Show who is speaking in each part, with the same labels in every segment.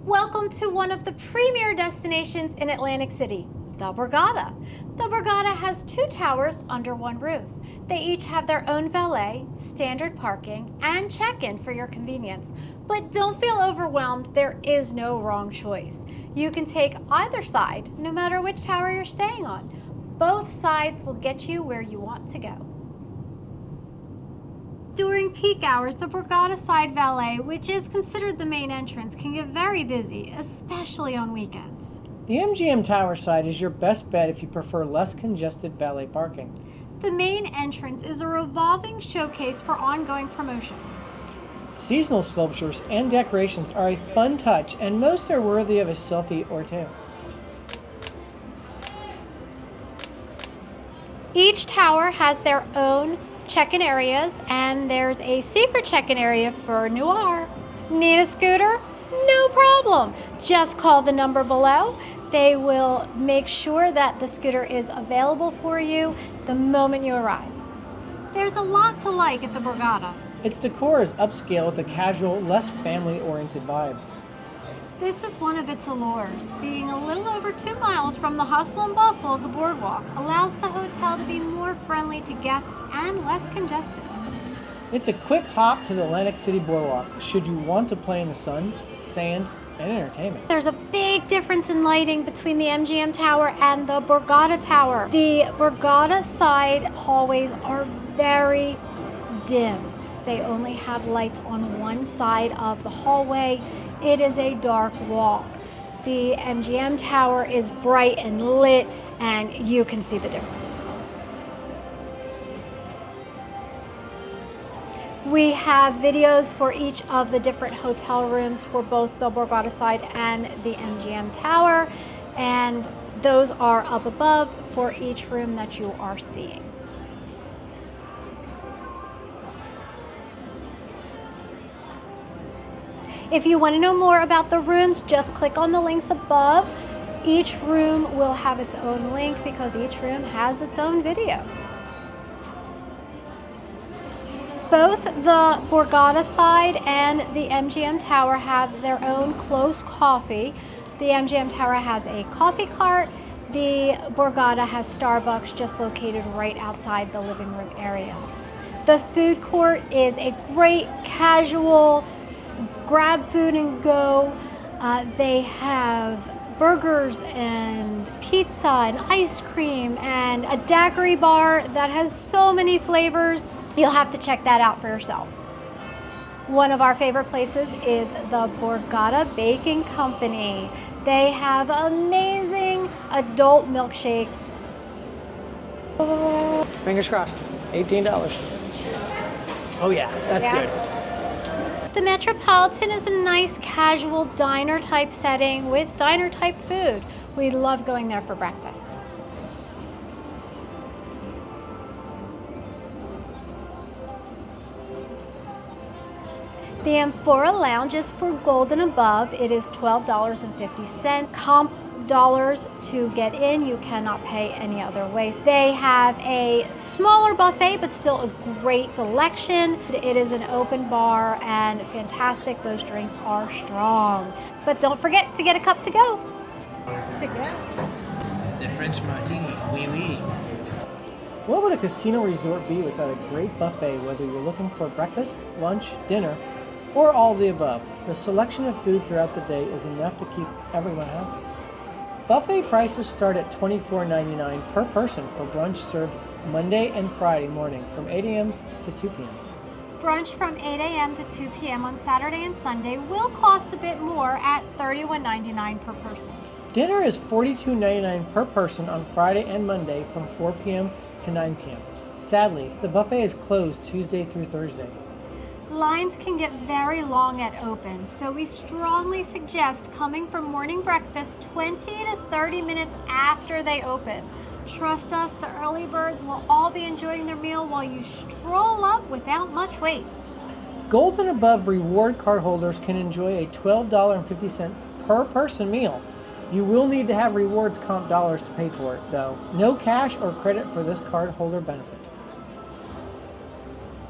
Speaker 1: Welcome to one of the premier destinations in Atlantic City, the Borgata. The Borgata has two towers under one roof. They each have their own valet, standard parking, and check-in for your convenience. But don't feel overwhelmed, there is no wrong choice. You can take either side, no matter which tower you're staying on. Both sides will get you where you want to go. During peak hours, the Borgata side valet, which is considered the main entrance, can get very busy, especially on weekends.
Speaker 2: The MGM Tower side is your best bet if you prefer less congested valet parking.
Speaker 1: The main entrance is a revolving showcase for ongoing promotions.
Speaker 2: Seasonal sculptures and decorations are a fun touch, and most are worthy of a selfie or two.
Speaker 1: Each tower has their own check-in areas, and there's a secret check-in area for Noir. Need a scooter? No problem. Just call the number below. They will make sure that the scooter is available for you the moment you arrive. There's a lot to like at the Borgata.
Speaker 2: Its decor is upscale with a casual, less family-oriented vibe.
Speaker 1: This is one of its allures. Being a little over 2 miles from the hustle and bustle of the boardwalk allows the hotel to be more friendly to guests and less congested.
Speaker 2: It's a quick hop to the Atlantic City Boardwalk should you want to play in the sun, sand, and entertainment.
Speaker 1: There's a big difference in lighting between the MGM Tower and the Borgata Tower. The Borgata side hallways are very dim. They only have lights on one side of the hallway. It is a dark walk. The MGM Tower is bright and lit, and you can see the difference. We have videos for each of the different hotel rooms for both the Borgata side and the MGM Tower, and those are up above for each room that you are seeing. If you want to know more about the rooms, just click on the links above. Each room will have its own link because each room has its own video. Both the Borgata side and the MGM Tower have their own close coffee. The MGM Tower has a coffee cart. The Borgata has Starbucks just located right outside the living room area. The food court is a great casual grab food and go. They have burgers and pizza and ice cream and a daiquiri bar that has so many flavors. You'll have to check that out for yourself. One of our favorite places is the Borgata Baking Company. They have amazing adult milkshakes.
Speaker 2: Fingers crossed. $18. Oh yeah, that's good.
Speaker 1: The Metropolitan is a nice casual diner type setting with diner type food. We love going there for breakfast. The Amphora Lounge is for gold and above. It is $12.50. Comp dollars to get in. You cannot pay any other way. They have a smaller buffet, but still a great selection. It is an open bar and fantastic. Those drinks are strong. But don't forget to get a cup to go.
Speaker 3: The French martini, oui, oui.
Speaker 2: What would a casino resort be without a great buffet, whether you're looking for breakfast, lunch, dinner, or all of the above? The selection of food throughout the day is enough to keep everyone happy. Buffet prices start at $24.99 per person for brunch served Monday and Friday morning from 8 a.m. to 2 p.m.
Speaker 1: Brunch from 8 a.m. to 2 p.m. on Saturday and Sunday will cost a bit more at $31.99 per person.
Speaker 2: Dinner is $42.99 per person on Friday and Monday from 4 p.m. to 9 p.m. Sadly, the buffet is closed Tuesday through Thursday.
Speaker 1: Lines can get very long at open, so we strongly suggest coming for morning breakfast 20 to 30 minutes after they open. Trust us, the early birds will all be enjoying their meal while you stroll up without much wait.
Speaker 2: Gold and above reward card holders can enjoy a $12.50 per person meal. You will need to have rewards comp dollars to pay for it, though. No cash or credit for this card holder benefit.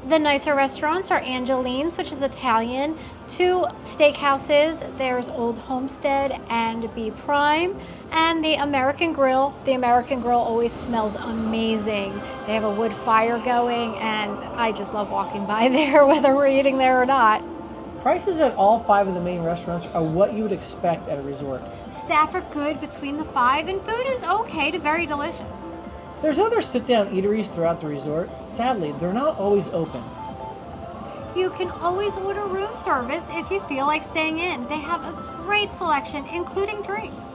Speaker 1: The nicer restaurants are Angeline's, which is Italian, two steakhouses. There's Old Homestead and B Prime, and the American Grill. The American Grill always smells amazing. They have a wood fire going, and I just love walking by there, whether we're eating there or not.
Speaker 2: Prices at all 5 of the main restaurants are what you would expect at a resort.
Speaker 1: Staff are good between the 5, and food is okay to very delicious.
Speaker 2: There's other sit-down eateries throughout the resort. Sadly, they're not always open.
Speaker 1: You can always order room service if you feel like staying in. They have a great selection, including drinks.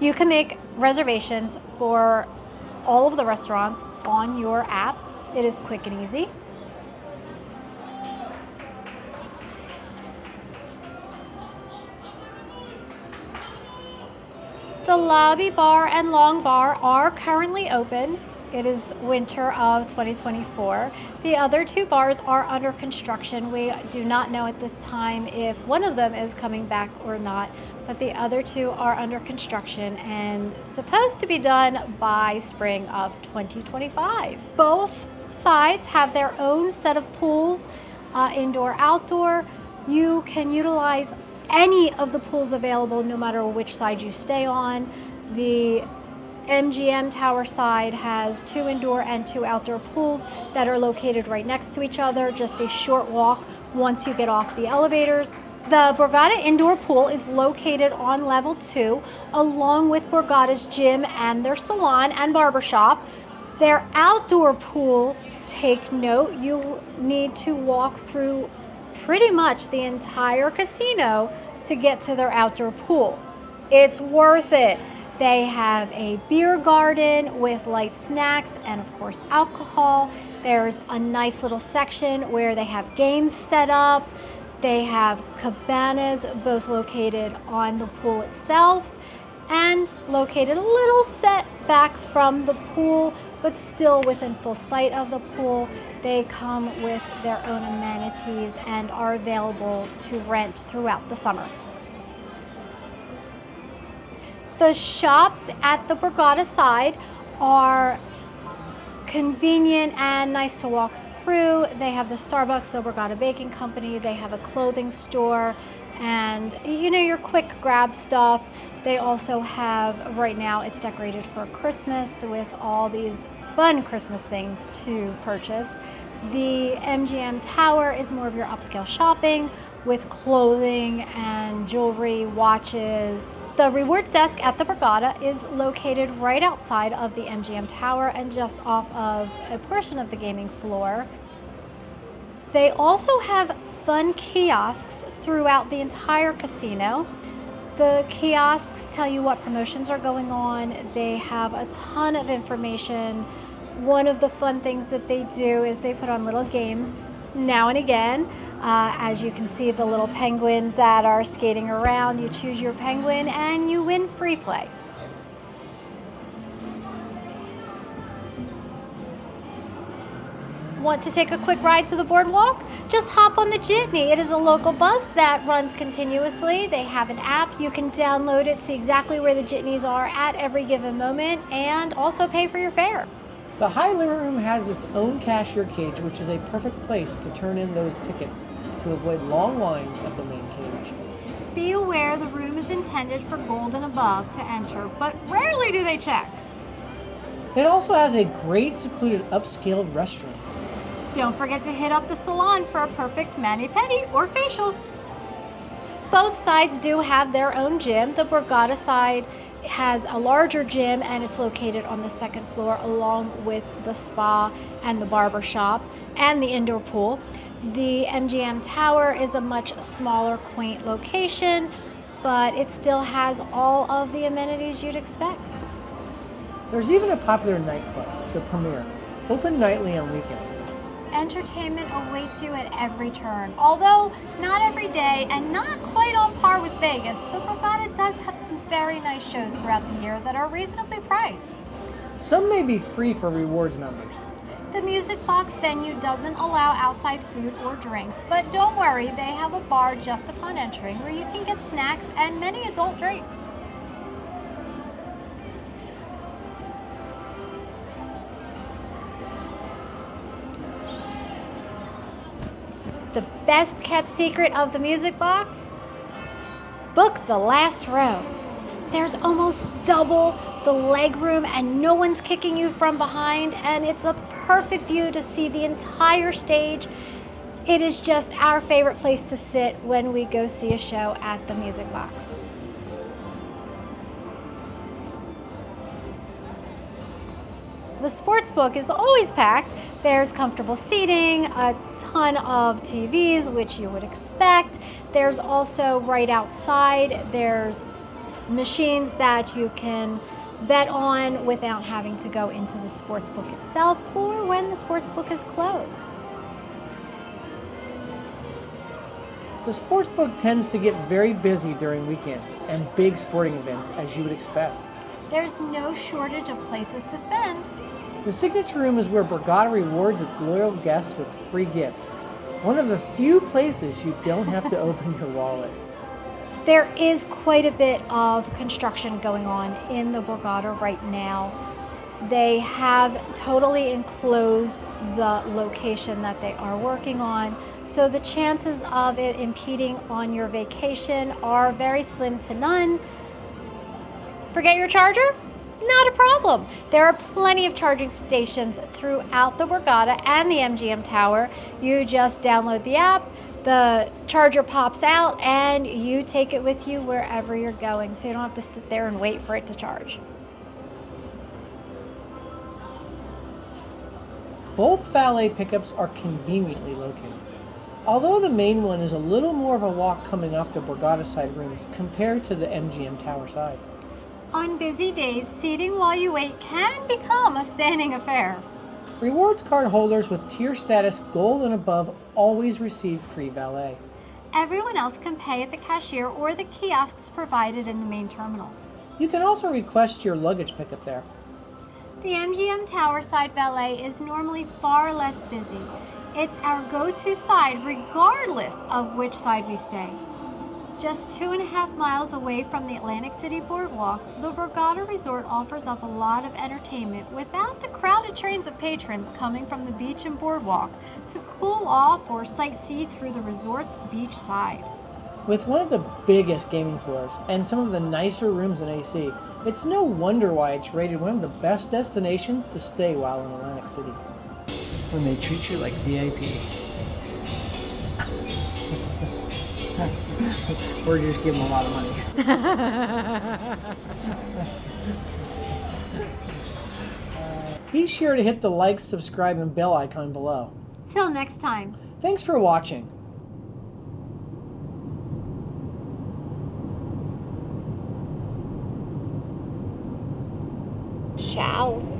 Speaker 1: You can make reservations for all of the restaurants on your app. It is quick and easy. The lobby bar and long bar are currently open. It is winter of 2024. The other 2 bars are under construction. We do not know at this time if one of them is coming back or not, but the other 2 are under construction and supposed to be done by spring of 2025. Both sides have their own set of pools, indoor, outdoor. You can utilize any of the pools available no matter which side you stay on. The MGM Tower side has 2 indoor and 2 outdoor pools that are located right next to each other, just a short walk once you get off the elevators. The Borgata indoor pool is located on level 2, along with Borgata's gym and their salon and barbershop. Their outdoor pool, take note, you need to walk through pretty much the entire casino to get to their outdoor pool. It's worth it. They have a beer garden with light snacks and of course alcohol. There's a nice little section where they have games set up. They have cabanas, both located on the pool itself and located a little set back from the pool, but still within full sight of the pool. They come with their own amenities and are available to rent throughout the summer. The shops at the Borgata side are convenient and nice to walk through. They have the Starbucks, the Borgata Baking Company. They have a clothing store and, you know, your quick grab stuff. They also have, right now it's decorated for Christmas with all these fun Christmas things to purchase. The MGM Tower is more of your upscale shopping with clothing and jewelry, watches. The rewards desk at the Borgata is located right outside of the MGM Tower and just off of a portion of the gaming floor. They also have fun kiosks throughout the entire casino. The kiosks tell you what promotions are going on. They have a ton of information. One of the fun things that they do is they put on little games now and again. As you can see, the little penguins that are skating around, you choose your penguin and you win free play. Want to take a quick ride to the boardwalk? Just hop on the Jitney. It is a local bus that runs continuously. They have an app. You can download it, see exactly where the Jitneys are at every given moment, and also pay for your fare.
Speaker 2: The high limit room has its own cashier cage, which is a perfect place to turn in those tickets to avoid long lines at the main cage.
Speaker 1: Be aware the room is intended for gold and above to enter, but rarely do they check.
Speaker 2: It also has a great secluded upscale restaurant.
Speaker 1: Don't forget to hit up the salon for a perfect mani-pedi or facial. Both sides do have their own gym. The Borgata side has a larger gym and it's located on the second floor along with the spa and the barber shop and the indoor pool. The MGM Tower is a much smaller, quaint location, but it still has all of the amenities you'd expect.
Speaker 2: There's even a popular nightclub, the Premier, open nightly on weekends.
Speaker 1: Entertainment awaits you at every turn. Although not every day and not quite on par with Vegas, the Borgata does have some very nice shows throughout the year that are reasonably priced.
Speaker 2: Some may be free for rewards members.
Speaker 1: The Music Box venue doesn't allow outside food or drinks, but don't worry, they have a bar just upon entering where you can get snacks and many adult drinks. The best kept secret of the music box? Book the last row. There's almost double the leg room and no one's kicking you from behind, and it's a perfect view to see the entire stage. It is just our favorite place to sit when we go see a show at the music box. The sports book is always packed. There's comfortable seating, a ton of TVs, which you would expect. There's also right outside, there's machines that you can bet on without having to go into the sports book itself or when the sports book is closed.
Speaker 2: The sports book tends to get very busy during weekends and big sporting events, as you would expect.
Speaker 1: There's no shortage of places to spend.
Speaker 2: The signature room is where Borgata rewards its loyal guests with free gifts. One of the few places you don't have to open your wallet.
Speaker 1: There is quite a bit of construction going on in the Borgata right now. They have totally enclosed the location that they are working on, so the chances of it impeding on your vacation are very slim to none. Forget your charger? Not a problem. There are plenty of charging stations throughout the Borgata and the MGM Tower. You just download the app, the charger pops out, and you take it with you wherever you're going, so you don't have to sit there and wait for it to charge.
Speaker 2: Both valet pickups are conveniently located, although the main one is a little more of a walk coming off the Borgata side rooms compared to the MGM Tower side.
Speaker 1: On busy days, seating while you wait can become a standing affair.
Speaker 2: Rewards card holders with tier status gold and above always receive free valet.
Speaker 1: Everyone else can pay at the cashier or the kiosks provided in the main terminal.
Speaker 2: You can also request your luggage pickup there.
Speaker 1: The MGM Tower side valet is normally far less busy. It's our go-to side regardless of which side we stay. Just 2.5 miles away from the Atlantic City Boardwalk, the Borgata Resort offers up a lot of entertainment without the crowded trains of patrons coming from the beach and boardwalk to cool off or sightsee through the resort's beach side.
Speaker 2: With one of the biggest gaming floors and some of the nicer rooms in AC, it's no wonder why it's rated one of the best destinations to stay while in Atlantic City.
Speaker 3: When they treat you like VIP. Or just give them a lot of money.
Speaker 2: Be sure to hit the like, subscribe, and bell icon below.
Speaker 1: Till next time.
Speaker 2: Thanks for watching.
Speaker 1: Ciao.